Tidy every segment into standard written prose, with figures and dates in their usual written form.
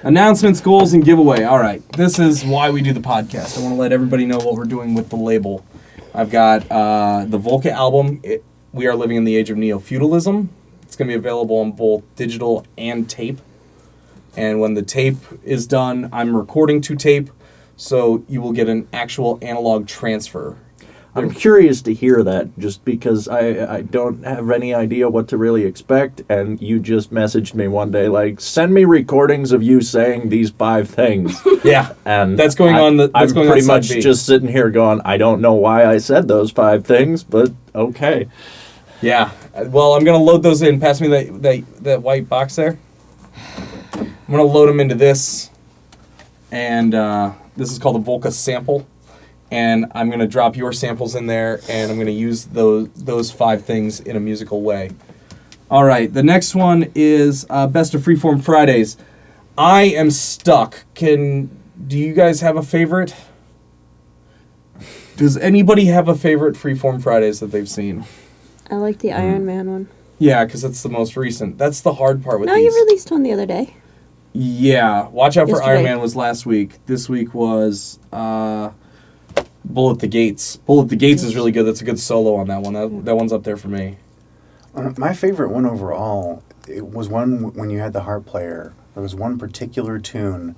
Announcements, goals, and giveaway. All right. This is why we do the podcast. I want to let everybody know what we're doing with the label. I've got the Volca album, We Are Living in the Age of Neo-Feudalism. It's going to be available on both digital and tape. And when the tape is done, I'm recording to tape, so you will get an actual analog transfer. I'm curious to hear that, just because I don't have any idea what to really expect, and you just messaged me one day, like, send me recordings of you saying these 5 things. Yeah, and that's going on. I'm pretty much just sitting here going, I don't know why I said those 5 things, but okay. Yeah, well, I'm going to load those in. Pass me that white box there. I'm going to load them into this, and this is called a Volca sample. And I'm going to drop your samples in there, and I'm going to use those 5 things in a musical way. All right, the next one is Best of Freeform Fridays. I am stuck. Do you guys have a favorite? Does anybody have a favorite Freeform Fridays that they've seen? I like the Iron Man one. Yeah, because it's the most recent. That's the hard part with these. No, you released one the other day. Yeah, watch out for Yesterday. Iron Man was last week. This week was... Bullet the Gates. Bullet the Gates is really good. That's a good solo on that one. That one's up there for me. My favorite one overall, it was one when you had the harp player. There was one particular tune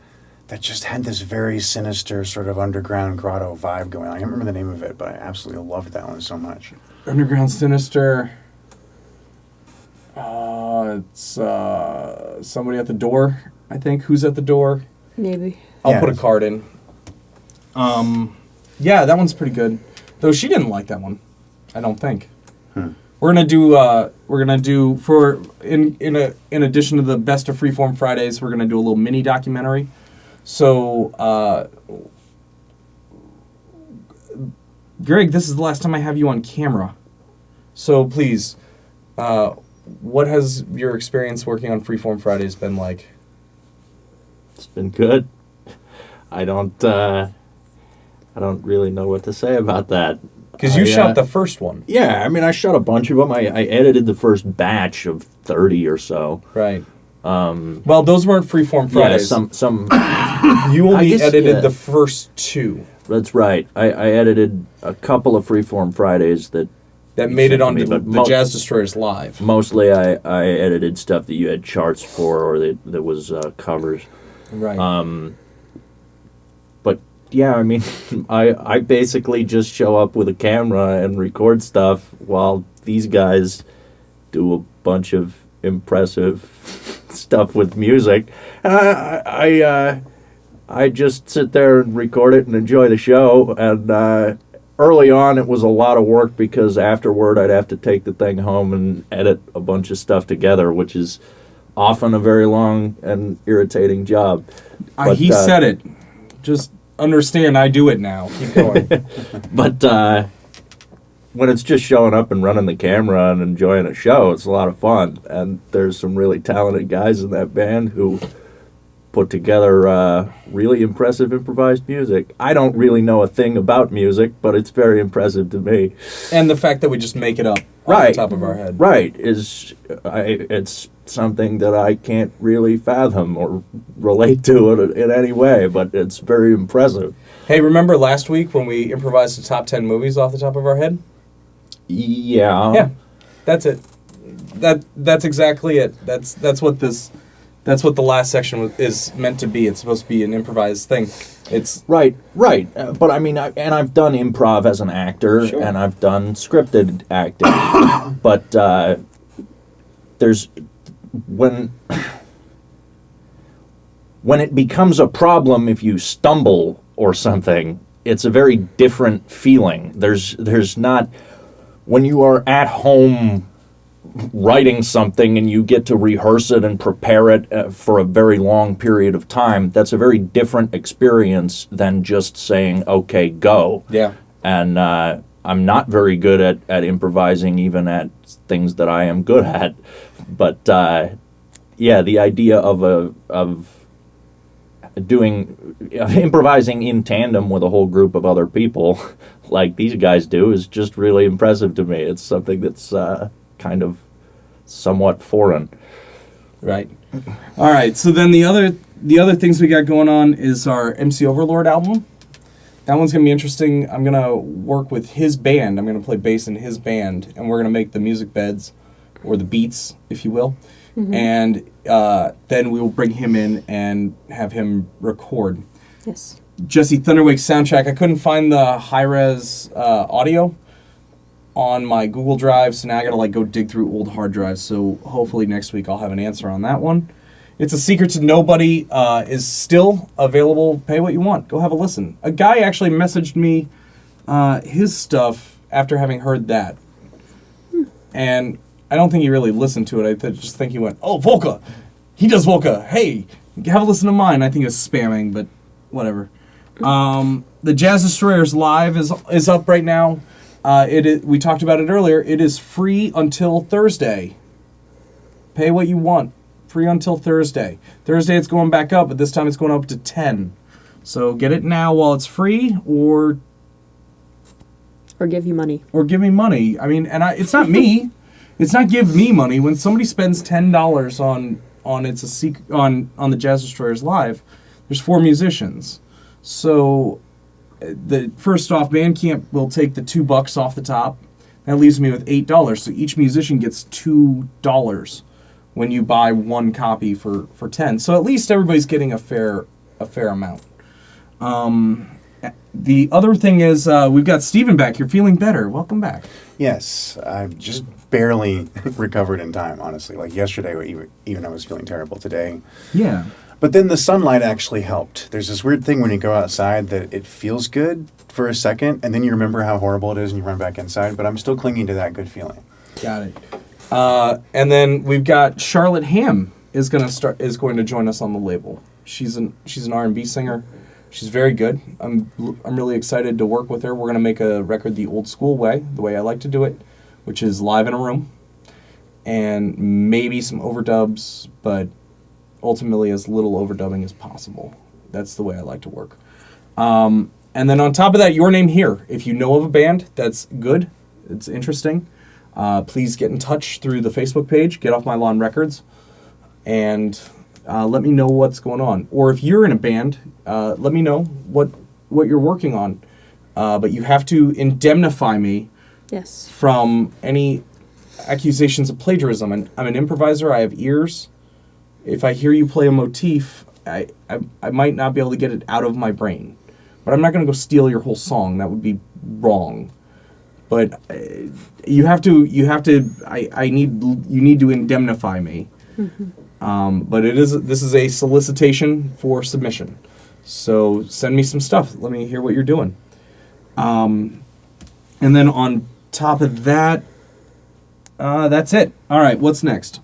that just had this very sinister sort of underground grotto vibe going on. I can't remember the name of it, but I absolutely loved that one so much. Underground Sinister. It's somebody at the door, I think. Who's at the door? Maybe. I'll put a card in. Yeah, that one's pretty good. Though she didn't like that one, I don't think. We're gonna do for in addition to the Best of Freeform Fridays, we're gonna do a little mini documentary. So, Greg, this is the last time I have you on camera. So please, what has your experience working on Freeform Fridays been like? It's been good. I don't really know what to say about that. Because you shot the first one. Yeah, I mean, I shot a bunch of them. I edited the first batch of 30 or so. Right. Well, those weren't Freeform Fridays. Yeah, some. You only edited the first 2. That's right. I edited a couple of Freeform Fridays that made it onto the Jazz Destroyers Live. Mostly, I edited stuff that you had charts for, or that was covers. Right. But yeah, I mean, I basically just show up with a camera and record stuff while these guys do a bunch of impressive stuff with music. And I just sit there and record it and enjoy the show. And early on, it was a lot of work because afterward I'd have to take the thing home and edit a bunch of stuff together, which is often a very long and irritating job. He said it. Just understand, I do it now. Keep going. But when it's just showing up and running the camera and enjoying a show, it's a lot of fun. And there's some really talented guys in that band who put together really impressive improvised music. I don't really know a thing about music, but it's very impressive to me. And the fact that we just make it up off the top of our head. Right. It's something that I can't really fathom or relate to it in any way, but it's very impressive. Hey, remember last week when we improvised the top 10 movies off the top of our head? Yeah. Yeah, that's it. That's exactly it. That's what the last section is meant to be. It's supposed to be an improvised thing. It's right. But I mean, I've done improv as an actor, Sure. and I've done scripted acting. But there's when it becomes a problem if you stumble or something, it's a very different feeling. There's not, when you are at home writing something and you get to rehearse it and prepare it for a very long period of time, that's a very different experience than just saying, okay, go. Yeah. And I'm not very good at improvising, even at things that I am good at. But yeah, the idea of improvising in tandem with a whole group of other people, like these guys do, is just really impressive to me. It's something that's kind of somewhat foreign. Right. All right. So then the The other things we got going on is our MC Overlord album. That one's going to be interesting. I'm going to work with his band. I'm going to play bass in his band, and we're going to make the music beds, or the beats, if you will. And then we will bring him in and have him record. Yes. Jesse, Thunderwake soundtrack. I couldn't find the high-res audio on my Google Drive, so now I got to go dig through old hard drives. So hopefully next week I'll have an answer on that one. It's a Secret to Nobody is still available. Pay what you want. Go have a listen. A guy actually messaged me his stuff after having heard that. And I don't think he really listened to it. I just think he went, oh, Volca. He does Volca. Hey, have a listen to mine. I think it was spamming, but whatever. The Jazz Destroyers Live is up right now. We talked about it earlier. It is free until Thursday. Pay what you want. Free until Thursday. Thursday it's going back up, but this time it's going up to 10. So get it now while it's free, or give you money. Or give me money. I mean, and it's not me. It's not give me money. When somebody spends $10 on the Jazz Destroyers Live, there's 4 musicians. So the first off, Bandcamp will take the $2 off the top. That leaves me with $8. So each musician gets $2 when you buy one copy for 10. So at least everybody's getting a fair amount. The other thing is we've got Steven back. You're feeling better. Welcome back. Yes, I've just barely recovered in time, honestly. Like yesterday, even I was feeling terrible today. Yeah. But then the sunlight actually helped. There's this weird thing when you go outside that it feels good for a second, and then you remember how horrible it is and you run back inside. But I'm still clinging to that good feeling. Got it. And then we've got Charlotte Ham is going to join us on the label. She's an R&B singer. She's very good. I'm really excited to work with her. We're going to make a record the old school way, the way I like to do it, which is live in a room and maybe some overdubs, but ultimately as little overdubbing as possible. That's the way I like to work. And then on top of that, Your Name Here. If you know of a band that's good, it's interesting, please get in touch through the Facebook page, Get Off My Lawn Records, and let me know what's going on. Or if you're in a band, let me know what you're working on. But you have to indemnify me Yes. from any accusations of plagiarism. And I'm an improviser. I have ears. If I hear you play a motif, I might not be able to get it out of my brain. But I'm not going to go steal your whole song. That would be wrong. But you need to indemnify me. Mm-hmm. But this is a solicitation for submission. So send me some stuff. Let me hear what you're doing. And then on top of that, that's it. All right, what's next?